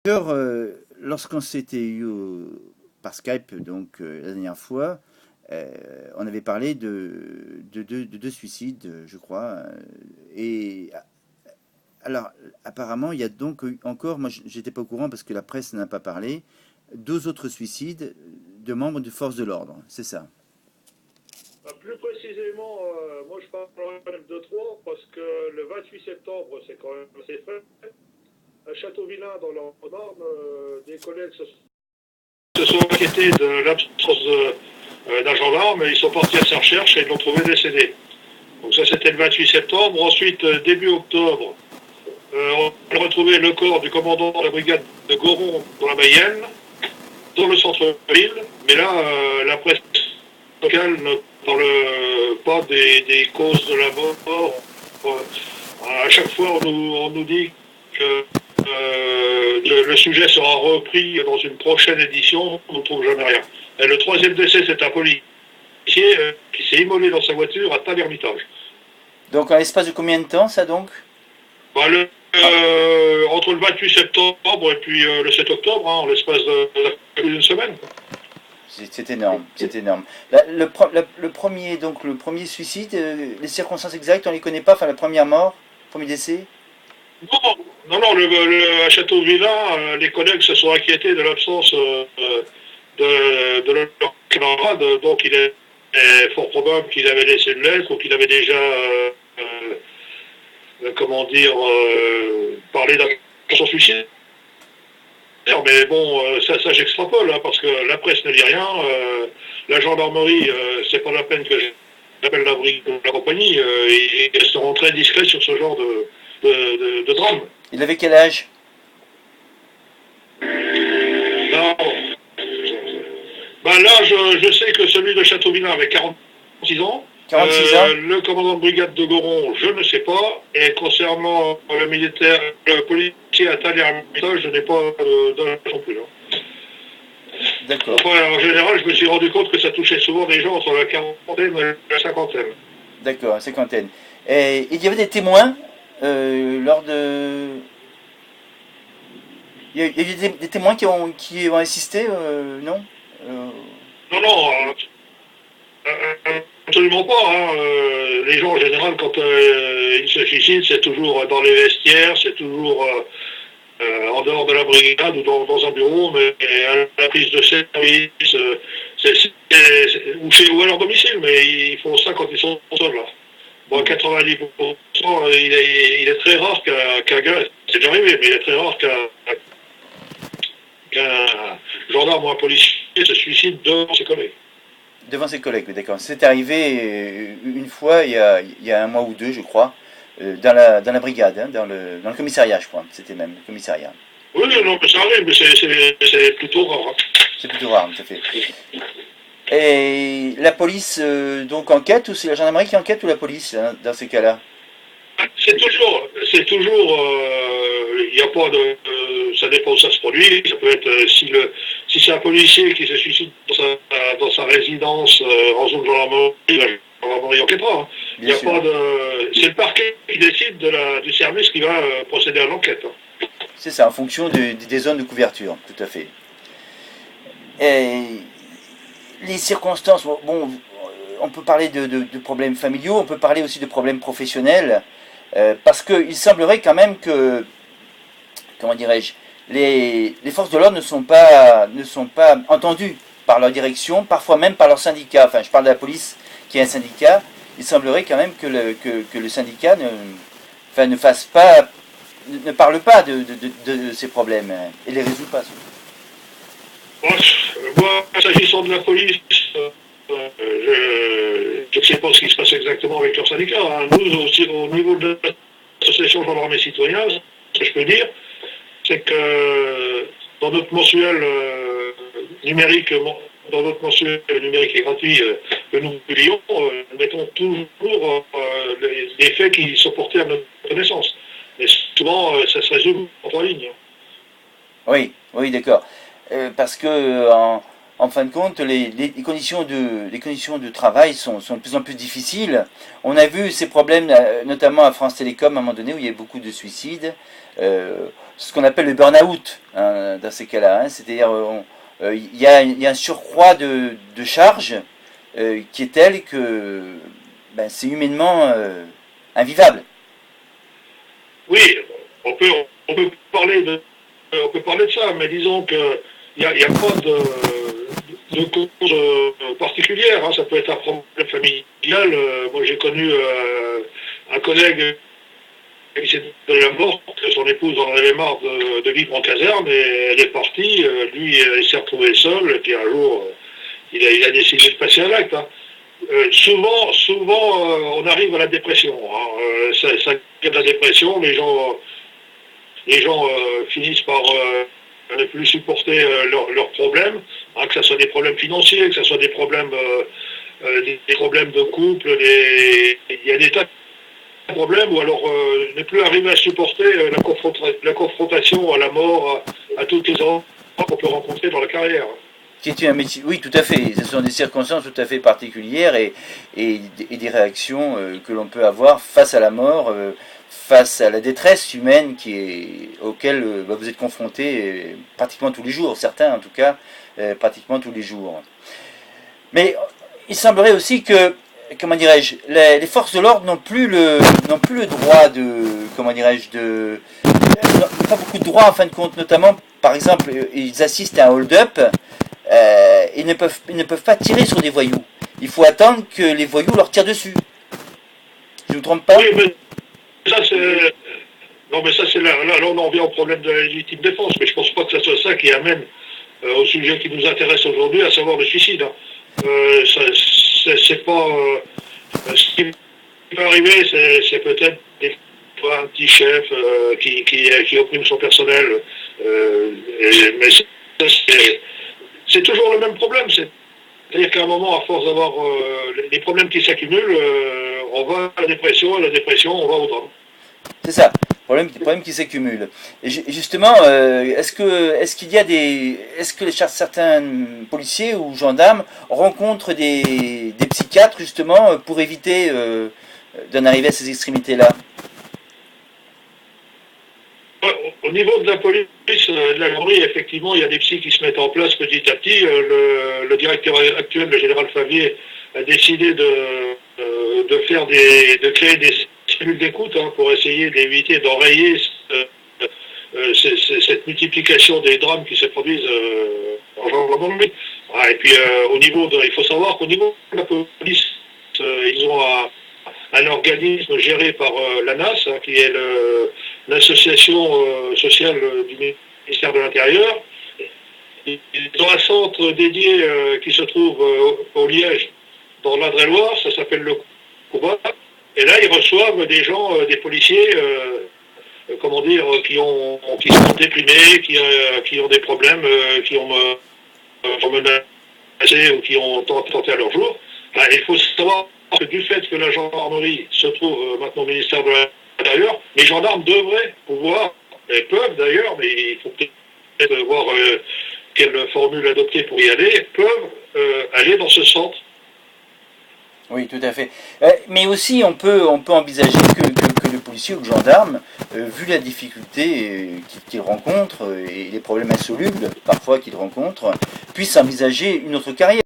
D'ailleurs, lorsqu'on s'était eu par Skype donc la dernière fois, on avait parlé de deux suicides, je crois. Et alors, apparemment, il y a donc encore, moi j'étais pas au courant parce que la presse n'en a pas parlé, deux autres suicides de membres de force de l'ordre. C'est ça. Plus précisément, moi je parlerai même de trois parce que le 28 septembre, c'est quand même assez frais. À Châteauvillain, dans l'Orne, des collègues se sont inquiétés de l'absence d'un gendarme et ils sont partis à sa recherche et ils l'ont trouvé décédé. Donc ça c'était le 28 septembre. Ensuite, début octobre, on a retrouvé le corps du commandant de la brigade de Goron dans la Mayenne, dans le centre-ville. Mais là, la presse locale ne parle pas des causes de la mort. À chaque fois, on nous dit que le sujet sera repris dans une prochaine édition. On ne trouve jamais rien. Et le troisième décès, c'est un policier qui s'est immolé dans sa voiture à Tal-Hermitage. Donc, en l'espace de combien de temps, ça donc? Bah, entre le 28 septembre et puis le 7 octobre, hein, en l'espace d'une semaine. C'est énorme, c'est énorme. Le premier, donc le premier suicide, les circonstances exactes, on les connaît pas. Enfin, la première mort, premier décès. Non, à Châteauvillain, les collègues se sont inquiétés de l'absence de leur camarade, donc il est fort probable qu'il avait laissé une lettre ou qu'il avait déjà, comment dire, parlé d'intention suicide. Mais bon, ça j'extrapole, hein, parce que la presse ne dit rien, la gendarmerie, c'est pas la peine que j'appelle la brigade ou la compagnie, ils resteront très discrets sur ce genre de drame. Il avait quel âge? Non. Ben là, je sais que celui de Châteauvillain avait 46 ans. 46 ans. Le commandant de brigade de Goron, je ne sais pas. Et concernant le militaire, le policier à Tal-Hermitage, je n'ai pas d'âge non plus. Hein. D'accord. Enfin, en général, je me suis rendu compte que ça touchait souvent des gens entre la quarantaine et la cinquantaine. D'accord, cinquantaine. Et il y avait des témoins lors de... Il y a eu des témoins qui ont assisté, non? Non, absolument pas. Hein. Les gens en général, quand ils se suicident, c'est toujours dans les vestiaires, c'est toujours en dehors de la brigade ou dans un bureau, mais à la prise de service, ou à leur domicile, mais ils font ça quand ils sont seuls. Là. Bon, 90%, il est très rare qu'un gars, c'est déjà arrivé, mais il est très rare qu'un gendarme ou un policier se suicide devant ses collègues. Devant ses collègues, oui, d'accord. C'est arrivé une fois, il y a un mois ou deux, je crois, dans la brigade, hein, dans le commissariat, je crois. C'était même le commissariat. Oui, non, mais ça arrive, mais c'est plutôt rare. Hein. C'est plutôt rare, tout à fait. Et la police, donc, enquête, ou c'est la gendarmerie qui enquête, ou la police, hein, dans ces cas-là? C'est toujours, il n'y a pas de, ça dépend où ça se produit. Ça peut être si c'est un policier qui se suicide dans sa résidence en zone de gendarmerie, la gendarmerie enquêtera. Hein. Il y a pas de, c'est le parquet qui décide du service qui va procéder à l'enquête. Hein. C'est ça, en fonction des zones de couverture, tout à fait. Et les circonstances, bon, on peut parler de problèmes familiaux, on peut parler aussi de problèmes professionnels. Parce qu'il semblerait quand même que, comment dirais-je, les forces de l'ordre ne sont pas entendues par leur direction, parfois même par leur syndicat. Enfin, je parle de la police qui est un syndicat. Il semblerait quand même que le syndicat ne parle pas de ces problèmes et les résout pas. Moi, s'agissant de la police, je ne sais pas ce qui se passe exactement avec leur syndicat. Hein. Nous, aussi, au niveau de l'association Gendarmes et Citoyens, ce que je peux dire, c'est que dans notre mensuel numérique, et gratuit que nous publions, nous mettons toujours les faits qui sont portés à notre connaissance. Mais souvent, ça se résume en trois lignes. Oui, d'accord. Parce que en fin de compte, les conditions de travail sont de plus en plus difficiles. On a vu ces problèmes, notamment à France Télécom, à un moment donné, où il y a beaucoup de suicides, ce qu'on appelle le burn-out, hein, dans ces cas-là. Hein. C'est-à-dire, il y a un surcroît de charges qui est tel que c'est humainement invivable. Oui, on peut parler de ça, mais disons que il n'y a pas de cause particulière. Hein. Ça peut être un problème familial. Moi, j'ai connu un collègue qui s'est donné la mort, que son épouse en avait marre de vivre en caserne, et elle est partie. Lui, il s'est retrouvé seul, et puis un jour, il a décidé de passer à l'acte. Hein. Souvent, on arrive à la dépression. Hein. Ça crée de la dépression. Les gens finissent par ne plus supporter leurs problèmes, hein, que ce soit des problèmes financiers, que ce soit des problèmes de couple. Il y a des tas de problèmes, ou alors ne plus arriver à supporter la confrontation à la mort, à toutes les autres qu'on peut rencontrer dans la carrière. Qui est un métier, oui, tout à fait. Ce sont des circonstances tout à fait particulières et des réactions que l'on peut avoir face à la mort, face à la détresse humaine auquel vous êtes confrontés pratiquement tous les jours, certains en tout cas, pratiquement tous les jours. Mais il semblerait aussi que, comment dirais-je, les forces de l'ordre n'ont plus le droit n'ont pas beaucoup de droits en fin de compte, notamment, par exemple, ils assistent à un hold-up. Ils ne peuvent pas tirer sur des voyous. Il faut attendre que les voyous leur tirent dessus. Je ne me trompe pas? Oui, mais ça c'est... Non, mais ça c'est là on en vient au problème de la légitime défense, mais je pense pas que ce soit ça qui amène au sujet qui nous intéresse aujourd'hui, à savoir le suicide. C'est pas... ce qui peut arriver, c'est peut-être un petit chef qui opprime son personnel, mais c'est toujours le même problème. C'est-à-dire qu'à un moment, à force d'avoir les problèmes qui s'accumulent, on va à la dépression, on va au drame. C'est ça, problème qui s'accumule. Et justement, est-ce que certains policiers ou gendarmes rencontrent des psychiatres justement pour éviter d'en arriver à ces extrémités-là? Au niveau de la police, de la gendarmerie, effectivement, il y a des psys qui se mettent en place petit à petit. Le directeur actuel, le général Favier, a décidé de créer des cellules d'écoute, hein, pour essayer d'éviter, d'enrayer cette multiplication des drames qui se produisent en gendarmerie. Ah, et puis, il faut savoir qu'au niveau de la police, ils ont un organisme géré par l'ANAS, hein, qui est l'association sociale du ministère de l'Intérieur. Ils ont un centre dédié qui se trouve au Liège, dans l'Indre-et-Loire, ça s'appelle le Combat. Et là, ils reçoivent des gens, des policiers, qui sont déprimés, qui ont des problèmes, qui ont menacé ou qui ont tenté à leur jour. Il faut savoir que du fait que la gendarmerie se trouve maintenant au ministère de l'Intérieur, les gendarmes devraient pouvoir, et peuvent d'ailleurs, mais il faut peut-être voir quelle formule adopter pour y aller, peuvent aller dans ce centre. Oui, tout à fait. Mais aussi, on peut envisager que le policier ou le gendarme, vu la difficulté qu'il rencontre et les problèmes insolubles parfois qu'il rencontre, puisse envisager une autre carrière.